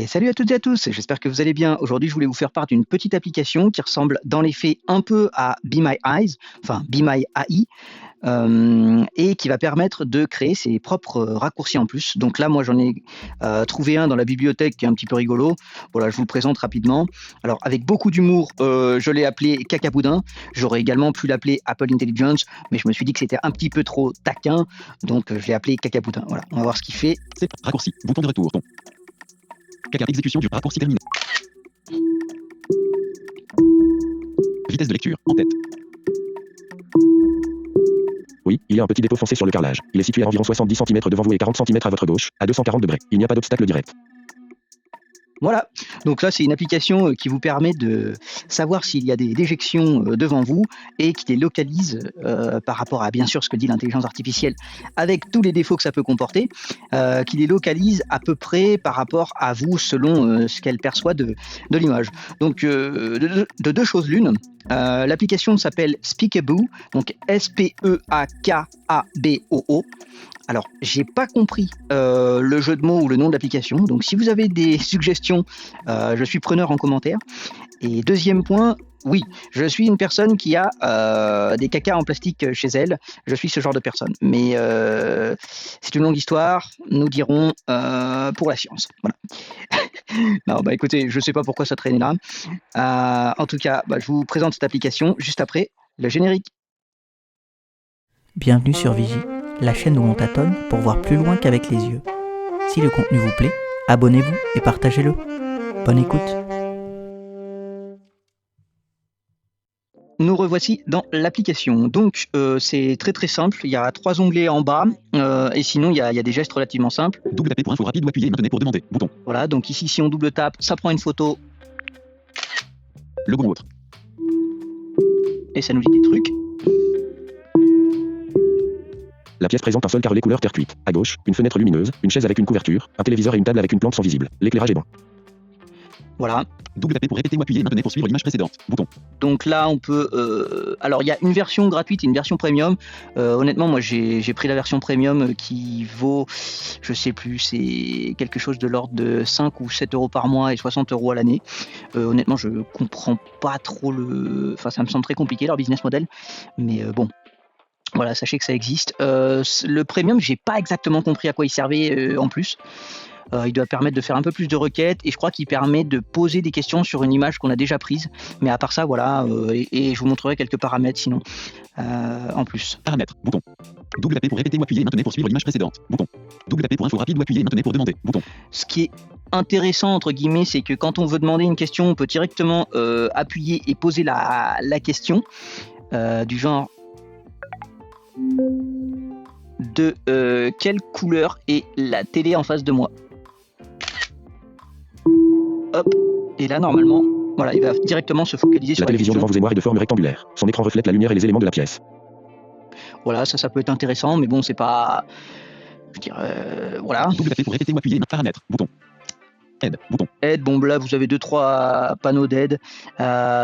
Et salut à toutes et à tous, j'espère que vous allez bien. Aujourd'hui, je voulais vous faire part d'une petite application qui ressemble dans les faits un peu à Be My Eyes, enfin Be My AI, et qui va permettre de créer ses propres raccourcis en plus. Donc là, moi, j'en ai trouvé un dans la bibliothèque qui est un petit peu rigolo. Voilà, je vous le présente rapidement. Alors, avec beaucoup d'humour, je l'ai appelé Cacaboudin. J'aurais également pu l'appeler Apple Intelligence, mais je me suis dit que c'était un petit peu trop taquin, donc je l'ai appelé Cacaboudin. Voilà, on va voir ce qu'il fait. C'est raccourci, bouton de retour, ton. Caca, exécution du raccourci terminé. Vitesse de lecture, en tête. Oui, il y a un petit dépôt foncé sur le carrelage. Il est situé à environ 70 cm devant vous et 40 cm à votre gauche, à 240 degrés. Il n'y a pas d'obstacle direct. Voilà, donc là c'est une application qui vous permet de savoir s'il y a des déjections devant vous et qui les localise par rapport à bien sûr ce que dit l'intelligence artificielle avec tous les défauts que ça peut comporter, qui les localise à peu près par rapport à vous selon ce qu'elle perçoit de l'image. Donc de deux choses l'une, l'application s'appelle Speakaboo, donc Speakaboo. Alors, j'ai pas compris le jeu de mots ou le nom de l'application, donc si vous avez des suggestions, je suis preneur en commentaire. Et deuxième point, oui, je suis une personne qui a des cacas en plastique chez elle, je suis ce genre de personne. Mais c'est une longue histoire, nous dirons pour la science. Voilà. Non, bah écoutez, je sais pas pourquoi ça traînait là. En tout cas, je vous présente cette application juste après le générique. Bienvenue sur Vigie, la chaîne où on tâtonne pour voir plus loin qu'avec les yeux. Si le contenu vous plaît, abonnez-vous et partagez-le. Bonne écoute. Nous revoici dans l'application. Donc c'est très très simple, il y a 3 onglets en bas et sinon il y a des gestes relativement simples. Double taper pour info rapide ou appuyer maintenez pour demander, bouton. Voilà, donc ici si on double tape, ça prend une photo. Logo ou autre. Et ça nous dit des trucs. La pièce présente un sol carrelé couleur terre cuite. À gauche, une fenêtre lumineuse, une chaise avec une couverture, un téléviseur et une table avec une plante sont visibles. L'éclairage est bon. Voilà. Double taper pour répéter ou appuyer maintenez pour suivre l'image précédente, bouton. Donc là on peut... alors il y a une version gratuite et une version premium. Honnêtement moi j'ai pris la version premium qui vaut, je sais plus, c'est quelque chose de l'ordre de 5 ou 7 euros par mois et 60 euros à l'année. Honnêtement je comprends pas trop Enfin ça me semble très compliqué leur business model. Mais bon... Voilà, sachez que ça existe. Le premium, j'ai pas exactement compris à quoi il servait en plus. Il doit permettre de faire un peu plus de requêtes et je crois qu'il permet de poser des questions sur une image qu'on a déjà prise. Mais à part ça, voilà, et je vous montrerai quelques paramètres sinon en plus. Paramètres, bouton. Double taper pour répéter ou appuyer maintenez pour suivre l'image précédente, bouton. Double taper pour info rapide ou appuyer maintenez pour demander, bouton. Ce qui est intéressant entre guillemets, c'est que quand on veut demander une question, on peut directement appuyer et poser la question du genre de quelle couleur est la télé en face de moi. Hop, et là normalement, voilà, il va directement se focaliser sur la télévision devant vous est noire et de forme rectangulaire. Son écran reflète la lumière et les éléments de la pièce. Voilà, ça peut être intéressant, mais bon, c'est pas... Je dirais... voilà. Double taper pour répéter ou appuyer paramètres, bouton. Aide, bouton. Aide, bon là vous avez 2-3 panneaux d'aide.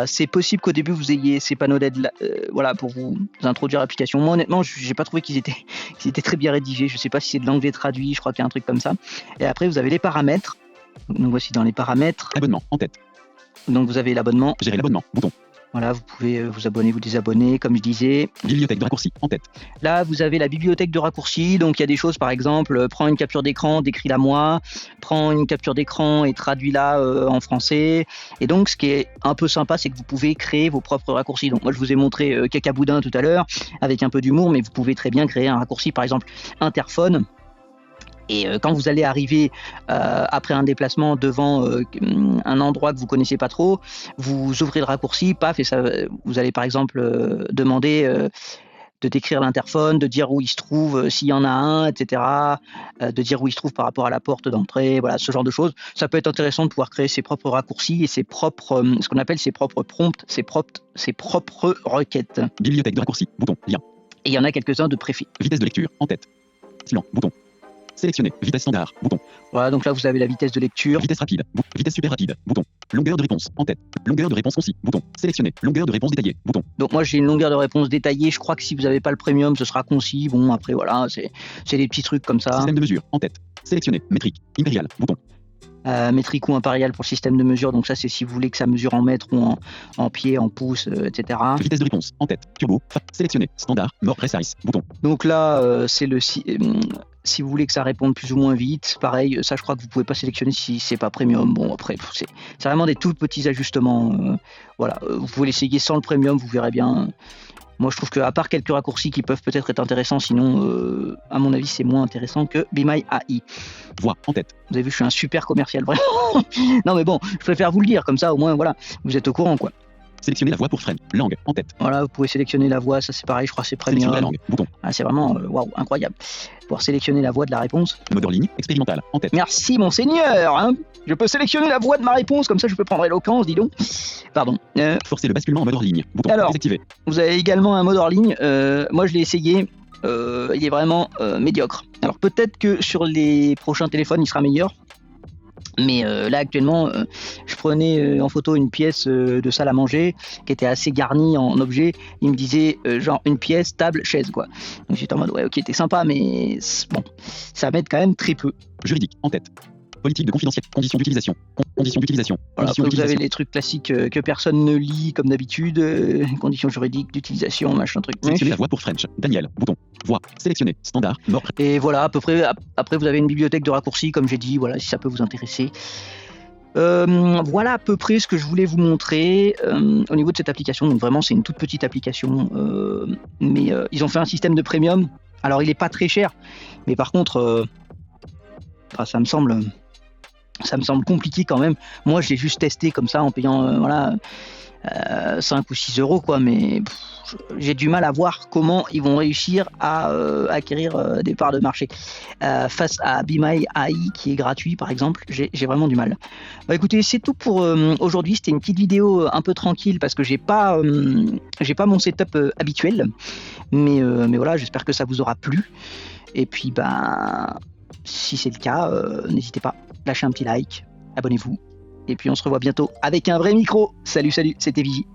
C'est possible qu'au début vous ayez ces panneaux d'aide voilà, pour vous introduire l'application. Moi honnêtement j'ai pas trouvé qu'ils étaient très bien rédigés. Je sais pas si c'est de l'anglais traduit, je crois qu'il y a un truc comme ça. Et après vous avez les paramètres. Donc voici dans les paramètres. Abonnement, en tête. Donc vous avez l'abonnement. Gérer l'abonnement, bouton. Voilà, vous pouvez vous abonner, vous désabonner, comme je disais. Bibliothèque de raccourcis, en tête. Là, vous avez la bibliothèque de raccourcis. Donc, il y a des choses, par exemple, prends une capture d'écran, décris-la moi. Prends une capture d'écran et traduis-la en français. Et donc, ce qui est un peu sympa, c'est que vous pouvez créer vos propres raccourcis. Donc, moi, je vous ai montré Cacaboudin tout à l'heure, avec un peu d'humour, mais vous pouvez très bien créer un raccourci, par exemple, interphone. Et quand vous allez arriver après un déplacement devant un endroit que vous connaissez pas trop, vous ouvrez le raccourci, paf, et ça, vous allez par exemple demander de décrire l'interphone, de dire où il se trouve, s'il y en a un, etc., de dire où il se trouve par rapport à la porte d'entrée, voilà, ce genre de choses. Ça peut être intéressant de pouvoir créer ses propres raccourcis et ses propres, ce qu'on appelle ses propres prompts, ses propres requêtes. Bibliothèque de raccourcis, bouton, lien. Et il y en a quelques-uns de préfets. Vitesse de lecture, en tête. Silence, bouton. Sélectionner, vitesse standard, bouton. Voilà, donc là vous avez la vitesse de lecture. Vitesse rapide, vitesse super rapide, bouton. Longueur de réponse, en tête. Longueur de réponse concis, bouton. Sélectionner, longueur de réponse détaillée, bouton. Donc moi j'ai une longueur de réponse détaillée, je crois que si vous n'avez pas le premium ce sera concis, bon après voilà, c'est des petits trucs comme ça. Système de mesure, en tête. Sélectionner, métrique, impérial, bouton. métrique ou impériale pour le système de mesure. Donc ça, c'est si vous voulez que ça mesure en mètres ou en pieds, en pouces, etc. Vitesse de réponse, en tête, turbo, sélectionné, standard, mort press ice, bouton. Donc là, c'est le si vous voulez que ça réponde plus ou moins vite. Pareil, ça, je crois que vous pouvez pas sélectionner si c'est pas premium. Bon, après, c'est vraiment des tout petits ajustements. Voilà, vous pouvez l'essayer sans le premium, vous verrez bien. Moi, je trouve qu'à part quelques raccourcis qui peuvent peut-être être intéressants, sinon, à mon avis, c'est moins intéressant que Be My AI. Voix en tête. Vous avez vu, je suis un super commercial, vraiment. Non, mais bon, je préfère vous le dire, comme ça, au moins, voilà, vous êtes au courant, quoi. Sélectionner la voix pour French. Langue en tête. Voilà, vous pouvez sélectionner la voix, ça c'est pareil, je crois que c'est Sélectionner premium. la langue, bouton. Ah, c'est vraiment, waouh, incroyable. Pouvoir sélectionner la voix de la réponse. Mode hors ligne, expérimental, en tête. Merci, monseigneur, hein. Je peux sélectionner la voix de ma réponse, comme ça je peux prendre éloquence, dis donc. Pardon. Forcer le basculement en mode hors ligne, bouton. Alors, Désactiver. Vous avez également un mode hors ligne. Moi, je l'ai essayé. Il est vraiment médiocre. Alors, peut-être que sur les prochains téléphones, il sera meilleur. Mais là, actuellement, je prenais en photo une pièce de salle à manger qui était assez garnie en objet. Il me disait genre une pièce, table, chaise, quoi. Donc, j'étais en mode, ouais, ok, t'es sympa, mais bon, ça m'aide quand même très peu. Juridique, en tête. Politique de confidentialité. Conditions d'utilisation. Conditions d'utilisation. Voilà, Conditions après, vous avez d'utilisation. les trucs classiques que personne ne lit comme d'habitude, conditions juridiques d'utilisation, machin truc. Sélectionner la voix pour French. Daniel, bouton. Voix. Sélectionner. Standard. Mort. Et voilà, à peu près. Après, vous avez une bibliothèque de raccourcis, comme j'ai dit, voilà, si ça peut vous intéresser. Voilà à peu près ce que je voulais vous montrer au niveau de cette application. Donc vraiment, c'est une toute petite application, mais ils ont fait un système de premium. Alors, il est pas très cher, mais par contre, ça me semble compliqué quand même. Moi, je l'ai juste testé comme ça en payant 5 ou 6 euros, quoi, mais j'ai du mal à voir comment ils vont réussir à acquérir des parts de marché face à Be My AI qui est gratuit, par exemple. J'ai vraiment du mal. Bah, écoutez, c'est tout pour aujourd'hui. C'était une petite vidéo un peu tranquille parce que j'ai pas mon setup habituel, mais voilà, j'espère que ça vous aura plu. Et puis si c'est le cas, n'hésitez pas, lâchez un petit like, abonnez-vous, et puis on se revoit bientôt avec un vrai micro. Salut, c'était Vigie.